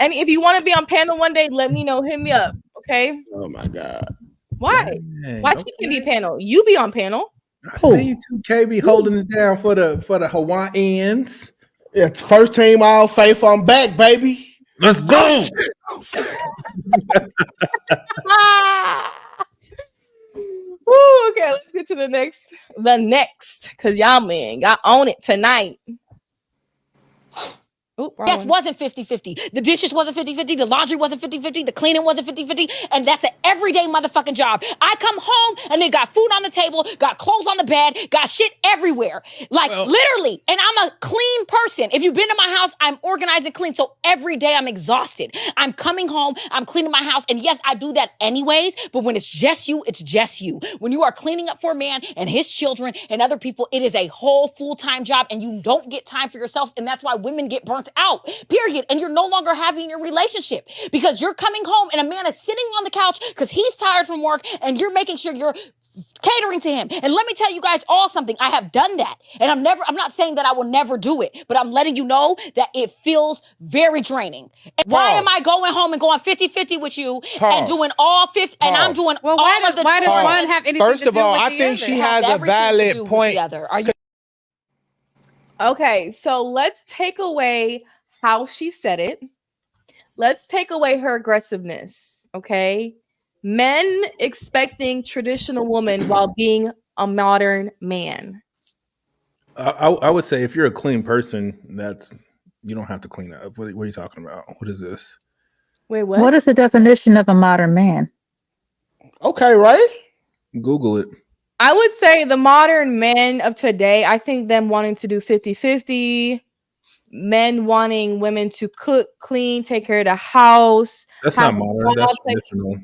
And if you want to be on panel one day, let me know. Hit me up. Okay. Oh my God. Why? Dang, Why she can't be panel? You be on panel. I see you two KB holding it down for the Hawaiians. Yeah, first team all faithful. I'm back, baby. Let's go. Woo, okay, let's get to the next, because y'all own it tonight. Yes, wasn't 50-50. The dishes wasn't 50-50. The laundry wasn't 50-50. The cleaning wasn't 50-50. And that's an everyday motherfucking job. I come home and they got food on the table, got clothes on the bed, got shit everywhere. Like, literally. And I'm a clean person. If you've been to my house, I'm organized and clean. So every day I'm exhausted. I'm coming home, I'm cleaning my house. And yes, I do that anyways. But when it's just you, it's just you. When you are cleaning up for a man and his children and other people, it is a whole full-time job and you don't get time for yourself. And that's why women get burnt out. Period. And you're no longer happy in your relationship because you're coming home and a man is sitting on the couch because he's tired from work and you're making sure you're catering to him. And let me tell you guys all something. I have done that. And I'm not saying that I will never do it, but I'm letting you know that it feels very draining. And why am I going home and going 50-50 with you and doing all 50 and I'm doing all of the why does one have anything First to of do all, with I the think other? she has a valid point. Are you Okay, so let's take away how she said it. Let's take away her aggressiveness, okay? Men expecting traditional woman while being a modern man. I would say if you're a clean person, you don't have to clean up. What are you talking about? What is this? Wait, what? What is the definition of a modern man? Okay, right? Google it. I would say the modern men of today, I think them wanting to do 50-50, men wanting women to cook, clean, take care of the house. That's not modern. That's traditional.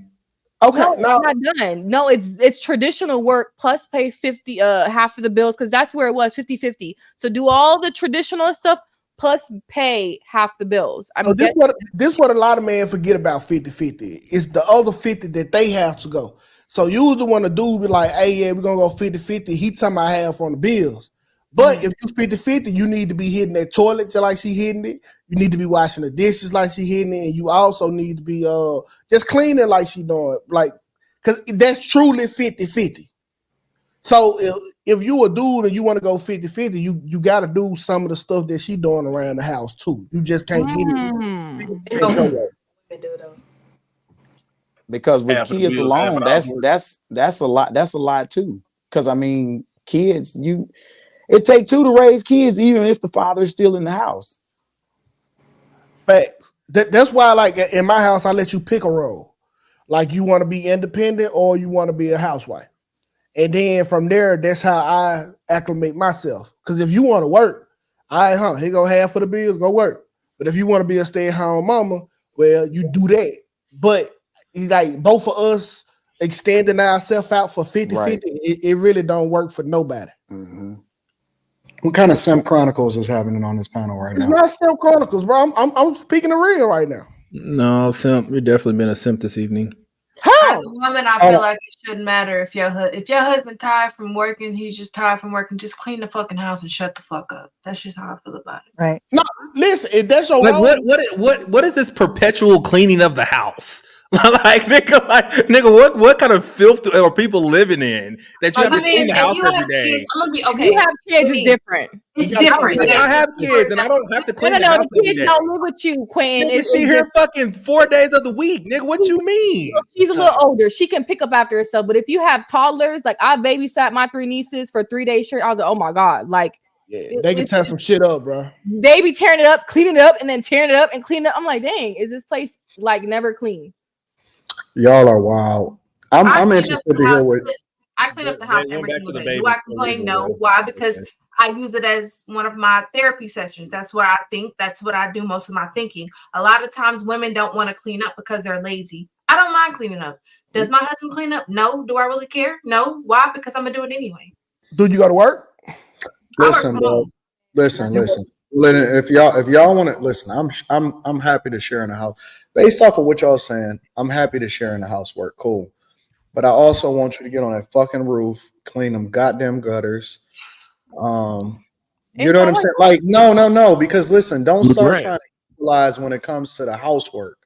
Okay, no, I'm not done. No, it's traditional work plus pay 50 half of the bills because that's where it was 50-50. So do all the traditional stuff plus pay half the bills. So this what a lot of men forget about 50-50. It's the other 50 that they have to go. So you the one to do be like, hey, yeah, we're gonna go 50-50. He talking about half on the bills. But if you 50-50, you need to be hitting that toilet just like she hitting it. You need to be washing the dishes like she hitting it, and you also need to be just cleaning like she doing, like, because that's truly 50-50. So if you a dude and you want to go 50-50, you got to do some of the stuff that she doing around the house too. You just can't get it. Because with kids alone, that's a lot. That's a lot too. Because I mean, kids, it takes two to raise kids, even if the father is still in the house. Facts. That's why, like in my house, I let you pick a role. Like you want to be independent or you want to be a housewife, and then from there, that's how I acclimate myself. Because if you want to work, here go half of the bills, go work. But if you want to be a stay-at-home mama, well, you do that. But like both of us extending ourselves out for 50-50, right. It really don't work for nobody. Mm-hmm. What kind of Simp Chronicles is happening on this panel right now? It's not Simp Chronicles, bro. I'm speaking the real right now. No, Simp. You've definitely been a Simp this evening. How? As a woman, I feel like it shouldn't matter if your husband tired from working, he's just tired from working. Just clean the fucking house and shut the fuck up. That's just how I feel about it. Right. No, listen, if that's your what is this perpetual cleaning of the house? nigga, what kind of filth are people living in that you have to clean the house every day? Kids, I'm gonna be okay. You have kids, it's different. It's different. I have kids, and I don't have to clean the house the every kids day. don't live with you, Quinn. Nigga, she here fucking 4 days of the week, nigga. What you mean? She's a little older. She can pick up after herself. But if you have toddlers, like I babysat my 3 nieces for 3 days straight, I was like, oh my god, like. Yeah, they can tear some shit up, bro. They be tearing it up, cleaning it up, and then tearing it up and cleaning it up. I'm like, dang, is this place like never clean? Y'all are wild. I'm interested to hear what. I clean up the house every single day. Do I complain? No. Why? Because I use it as one of my therapy sessions. That's where I think. That's what I do most of my thinking. A lot of times women don't want to clean up because they're lazy. I don't mind cleaning up. Does my husband clean up? No. Do I really care? No. Why? Because I'm gonna do it anyway. Do you go to work? Listen, bro. Listen. If y'all want to listen, I'm happy to share in the house. Based off of what y'all saying, I'm happy to share in the housework. Cool. But I also want you to get on that fucking roof, clean them goddamn gutters. You know what I'm saying? Like, no. Because listen, don't start trying. equalize when it comes to the housework,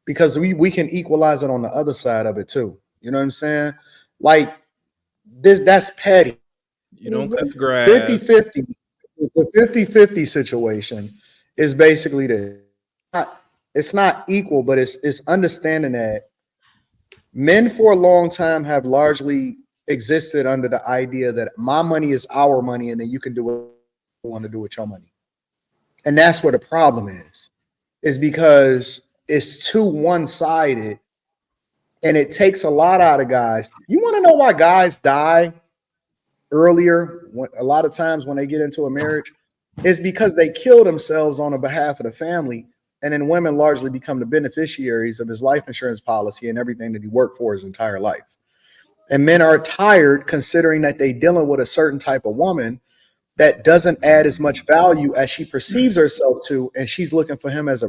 because we can equalize it on the other side of it too. You know what I'm saying? Like that's petty. You don't cut the grass. 50-50. The 50-50 situation is basically it's not equal, but it's understanding that men for a long time have largely existed under the idea that my money is our money, and then you can do what you want to do with your money. And that's where the problem is because it's too one-sided, and it takes a lot out of guys. You want to know why guys die earlier? A lot of times when they get into a marriage, is because they kill themselves on the behalf of the family, and then women largely become the beneficiaries of his life insurance policy and everything that he worked for his entire life. And men are tired considering that they're dealing with a certain type of woman that doesn't add as much value as she perceives herself to, and she's looking at him as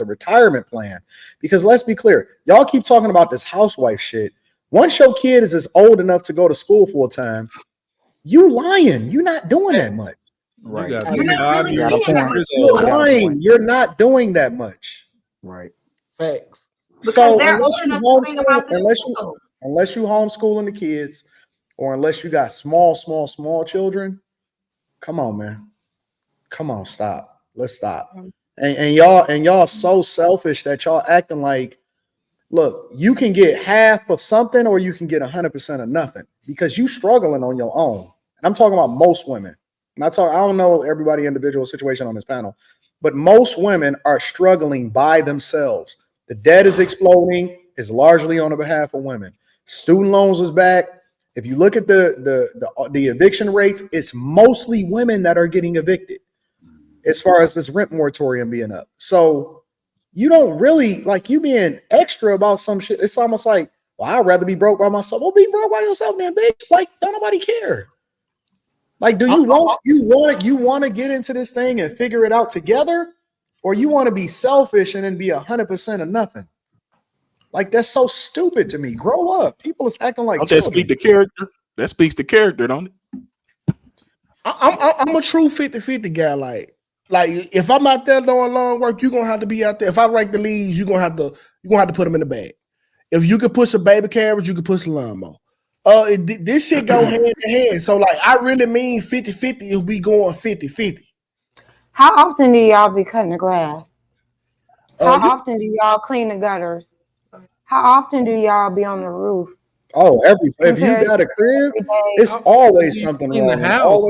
a retirement plan. Because let's be clear, y'all keep talking about this housewife shit. Once your kid is old enough to go to school full time, you lying. You're not doing that much. Right. You're not really You're lying. You're not doing that much. Right. Facts. Because So they're unless old you enough to think about homeschool, unless you homeschooling the kids, or unless you got small children, come on, man. Come on, stop. Let's stop. And y'all so selfish that y'all acting like, look, you can get half of something or you can get 100% of nothing because you struggling on your own. And I'm talking about most women. I don't know everybody individual situation on this panel, but most women are struggling by themselves. The debt is exploding. It's largely on the behalf of women. Student loans is back. If you look at the eviction rates, it's mostly women that are getting evicted as far as this rent moratorium being up. So you don't really like you being extra about some shit. It's almost like, well, I'd rather be broke by myself. Well, be broke by yourself, man, bitch. Like, don't nobody care. Like, do you want to get into this thing and figure it out together, or you want to be selfish and then be 100% of nothing? Like, that's so stupid to me. Grow up. People is acting like that speak to character. That speaks to character, don't it? I'm a true 50-50 guy. Like if I'm out there doing long work, you're gonna have to be out there. If I rake the leaves, you're gonna have to put them in the bag. If you could push a baby carriage, you could push a lawnmower. This shit go hand in hand. So like I really mean 50-50 if we going 50-50. How often do y'all be cutting the grass? How often do y'all clean the gutters? How often do y'all be on the roof? Oh, if you got a crib, it's always something wrong. In the house.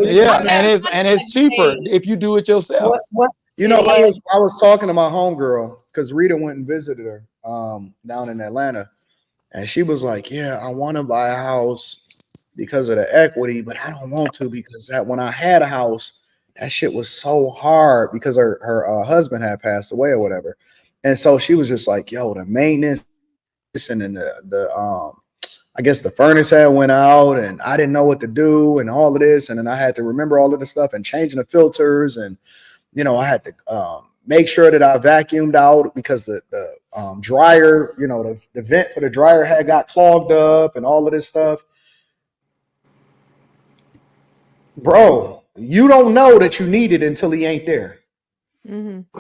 And it's cheaper if you do it yourself. You know, I was talking to my homegirl because Rita went and visited her down in Atlanta, and she was like, "Yeah, I want to buy a house because of the equity, but I don't want to because when I had a house, that shit was so hard because her husband had passed away or whatever, and so she was just like, yo, the maintenance and then the I guess the furnace had went out and I didn't know what to do and all of this. And then I had to remember all of this stuff and changing the filters. And, you know, I had to make sure that I vacuumed out because the dryer, you know, the vent for the dryer had got clogged up and all of this stuff. Bro, you don't know that you need it until he ain't there. Mm-hmm.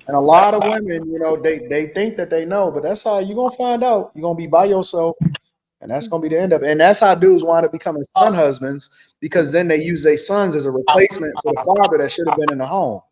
And a lot of women, you know, they think that they know, but that's how you're going to find out. You're going to be by yourself. And that's going to be the end of it. And that's how dudes wind up becoming son husbands, because then they use their sons as a replacement for the father that should have been in the home.